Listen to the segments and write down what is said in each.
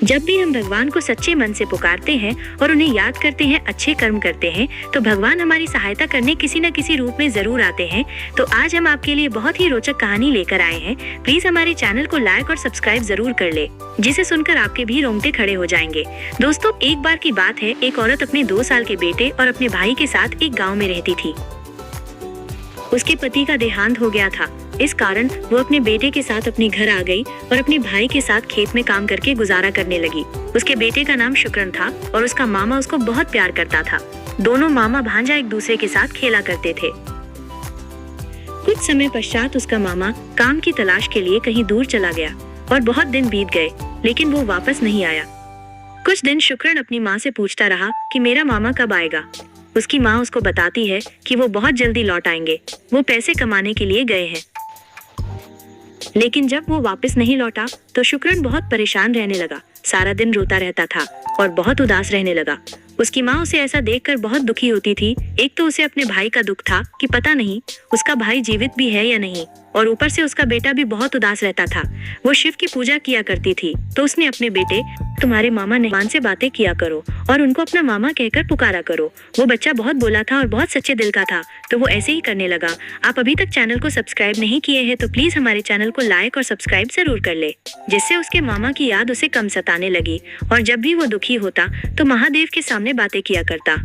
जब भी हम भगवान को सच्चे मन से पुकारते हैं और उन्हें याद करते हैं, अच्छे कर्म करते हैं, तो भगवान हमारी सहायता करने किसी न किसी रूप में जरूर आते हैं। तो आज हम आपके लिए बहुत ही रोचक कहानी लेकर आए हैं। प्लीज हमारे चैनल को लाइक और सब्सक्राइब जरूर कर ले, जिसे सुनकर आपके भी रोंगटे खड़े हो जाएंगे। दोस्तों, एक बार की बात है, एक औरत अपने 2 साल के बेटे और अपने भाई के साथ एक गाँव में रहती थी। उसके पति का देहांत हो गया था। इस कारण वो अपने बेटे के साथ अपने घर आ गई और अपने भाई के साथ खेत में काम करके गुजारा करने लगी। उसके बेटे का नाम शुक्रन था और उसका मामा उसको बहुत प्यार करता था। दोनों मामा भांजा एक दूसरे के साथ खेला करते थे। कुछ समय पश्चात उसका मामा काम की तलाश के लिए कहीं दूर चला गया और बहुत दिन बीत गए, लेकिन वो वापस नहीं आया। कुछ दिन शुक्रन अपनी माँ से पूछता रहा कि मेरा मामा कब आएगा। उसकी माँ उसको बताती है कि वो बहुत जल्दी लौट आएंगे, वो पैसे कमाने के लिए गए हैं। लेकिन जब वो वापस नहीं लौटा तो शुक्रन बहुत परेशान रहने लगा। सारा दिन रोता रहता था और बहुत उदास रहने लगा। उसकी माँ उसे ऐसा देखकर बहुत दुखी होती थी। एक तो उसे अपने भाई का दुख था कि पता नहीं उसका भाई जीवित भी है या नहीं, और ऊपर से उसका बेटा भी बहुत उदास रहता था। वो शिव की पूजा किया करती थी, तो उसने अपने बेटे, तुम्हारे मामा ने भगवान से बातें किया करो और उनको अपना मामा कहकर पुकारा करो। वो बच्चा बहुत बोला था और बहुत सच्चे दिल का था, तो वो ऐसे ही करने लगा। आप अभी तक चैनल को सब्सक्राइब नहीं किए हैं तो प्लीज हमारे चैनल को लाइक और सब्सक्राइब जरूर कर ले, जिससे उसके मामा की याद उसे कम सताने लगी। और जब भी वो दुखी होता तो महादेव के सामने बातें किया करता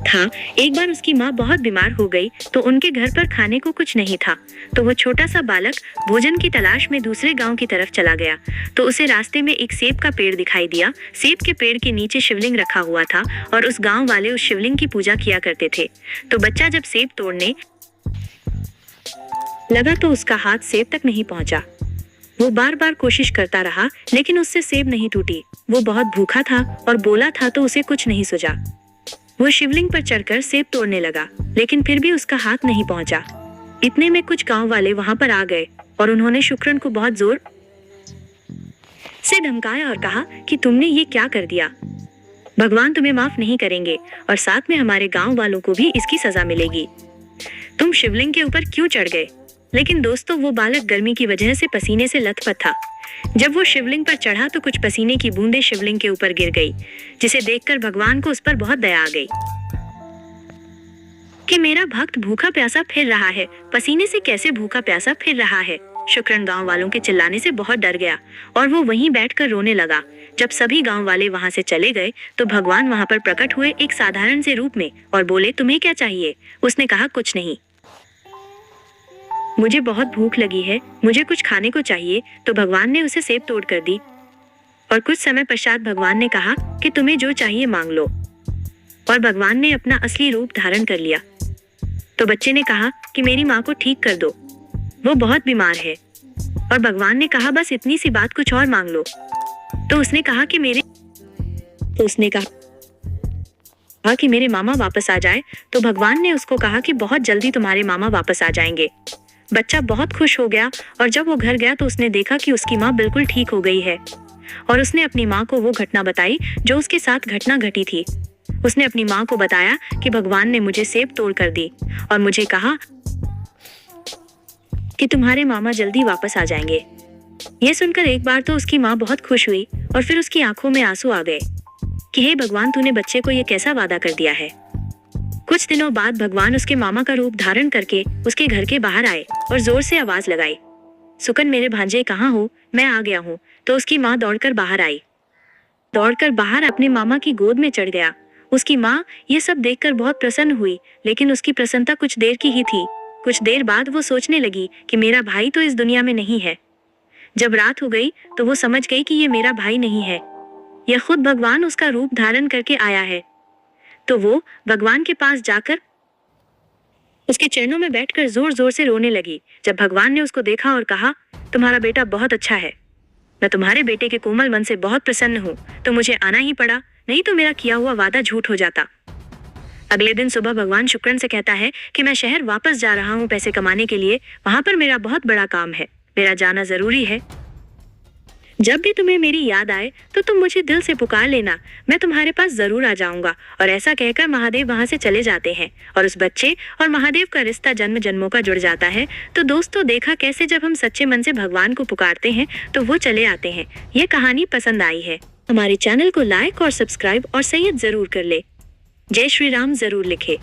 था। एक बार उसकी माँ बहुत बीमार हो गई तो उनके घर पर खाने को कुछ नहीं था, तो वो छोटा सा बालक भोजन की तलाश में दूसरे गांव की तरफ चला गया। तो उसे रास्ते में एक सेब का पेड़ दिखाई दिया। सेब के पेड़ के नीचे शिवलिंग रखा हुआ था और उस गांव वाले उस शिवलिंग की पूजा किया करते थे। तो बच्चा जब सेब तोड़ने लगा तो उसका हाथ सेब तक नहीं पहुंचा। वो बार बार कोशिश करता रहा, लेकिन उससे सेब नहीं टूटी। वो बहुत भूखा था और बोला था, तो उसे कुछ नहीं सूझा। वो शिवलिंग पर चढ़कर सेब तोड़ने लगा, लेकिन फिर भी उसका हाथ नहीं पहुंचा। इतने में कुछ गांव वाले वहां पर आ गए और उन्होंने शुक्रन को बहुत जोर से धमकाया और कहा कि तुमने ये क्या कर दिया, भगवान तुम्हें माफ नहीं करेंगे और साथ में हमारे गांव वालों को भी इसकी सजा मिलेगी। तुम शिवलिंग के ऊपर क्यों चढ़ गए? लेकिन दोस्तों, वो बालक गर्मी की वजह से पसीने से लथपथ था। जब वो शिवलिंग पर चढ़ा तो कुछ पसीने की बूंदें शिवलिंग के ऊपर गिर गई, जिसे देखकर भगवान को उस पर बहुत दया आ गई कि मेरा भक्त भूखा प्यासा फिर रहा है। पसीने से कैसे भूखा प्यासा फिर रहा है? शुक्रन गांव वालों के चिल्लाने से बहुत डर गया और वो वहीं बैठकर रोने लगा। जब सभी गांव वाले वहां से चले गए तो भगवान वहां पर प्रकट हुए एक साधारण से रूप में और बोले, तुम्हें क्या चाहिए? उसने कहा, कुछ नहीं, मुझे बहुत भूख लगी है, मुझे कुछ खाने को चाहिए। तो भगवान ने उसे सेब तोड़ कर दी और कुछ समय पश्चात भगवान ने कहा कि तुम्हें जो चाहिए मांग लो। और भगवान ने अपना असली रूप धारण कर लिया। तो बच्चे ने कहा कि मेरी माँ को ठीक कर दो, वो बहुत बीमार है। और भगवान ने कहा, बस इतनी सी बात, कुछ और मांग लो। तो उसने कहा कि मेरे मामा वापस आ जाए। तो भगवान ने उसको कहा कि बहुत जल्दी तुम्हारे मामा वापस आ जाएंगे। बच्चा बहुत खुश हो गया और जब वो घर गया तो उसने देखा कि उसकी माँ बिल्कुल ठीक हो गई है और उसने अपनी माँ को वो घटना बताई जो उसके साथ घटना घटी थी। उसने अपनी माँ को बताया कि भगवान ने मुझे सेब तोड़ कर दी और मुझे कहा कि तुम्हारे मामा जल्दी वापस आ जाएंगे। ये सुनकर एक बार तो उसकी माँ बहुत खुश हुई और फिर उसकी आंखों में आंसू आ गए कि हे भगवान, तूने बच्चे को ये कैसा वादा कर दिया है। कुछ दिनों बाद भगवान उसके मामा का रूप धारण करके उसके घर के बाहर आए और जोर से आवाज लगाई, सुकन मेरे भांजे कहाँ हो? मैं आ गया हूँ। तो उसकी माँ दौड़कर बाहर अपने मामा की गोद में चढ़ गया। उसकी माँ ये सब देखकर बहुत प्रसन्न हुई, लेकिन उसकी प्रसन्नता कुछ देर की ही थी। कुछ देर बाद वो सोचने लगी कि मेरा भाई तो इस दुनिया में नहीं है। जब रात हो गई तो वो समझ गई कि ये मेरा भाई नहीं है, यह खुद भगवान उसका रूप धारण करके आया है। तो वो भगवान के पास जाकर उसके चरणों में बैठकर जोर जोर से रोने लगी। जब भगवान ने उसको देखा और कहा, तुम्हारा बेटा बहुत अच्छा है, मैं तुम्हारे बेटे के कोमल मन से बहुत प्रसन्न हूँ, तो मुझे आना ही पड़ा, नहीं तो मेरा किया हुआ वादा झूठ हो जाता। अगले दिन सुबह भगवान शुक्रन से कहता है कि मैं शहर वापस जा रहा हूँ पैसे कमाने के लिए, वहां पर मेरा बहुत बड़ा काम है, मेरा जाना जरूरी है। जब भी तुम्हें मेरी याद आए तो तुम मुझे दिल से पुकार लेना, मैं तुम्हारे पास जरूर आ जाऊंगा। और ऐसा कहकर महादेव वहां से चले जाते हैं और उस बच्चे और महादेव का रिश्ता जन्म जन्मों का जुड़ जाता है। तो दोस्तों, देखा कैसे जब हम सच्चे मन से भगवान को पुकारते हैं तो वो चले आते हैं। ये कहानी पसंद आई है? हमारे चैनल को लाइक और सब्सक्राइब और सैयद जरूर कर ले। जय श्री राम जरूर लिखे।